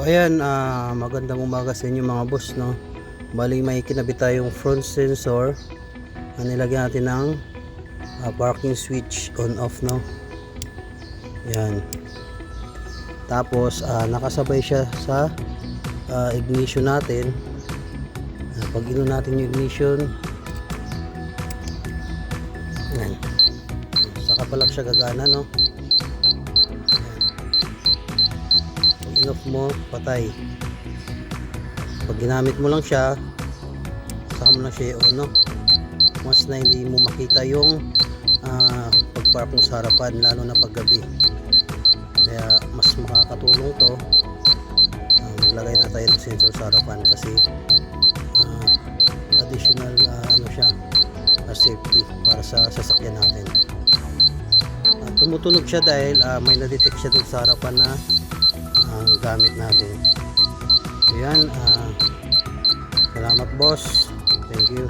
Ayan, magandang umaga sa inyo mga boss, no. Bali may kinabit tayong front sensor na nilagyan natin ng parking switch on off, no. Yan. Tapos nakasabay siya sa ignition natin. Pag ino natin yung ignition, yan, saka pa lang siya gagana, no. Off mo, patay. Pag ginamit mo lang siya, saka mo lang siya i-on, no? Once na hindi mo makita yung pagpark mo sa harapan, lalo na paggabi. Kaya mas makakatulong to. Maglagay na tayo ng sensor sa harapan kasi additional ano siya, safety para sa sasakyan natin. Tumutunog siya dahil may na-detect siya dun sa harapan na gamit natin. Ayan, salamat boss, thank you.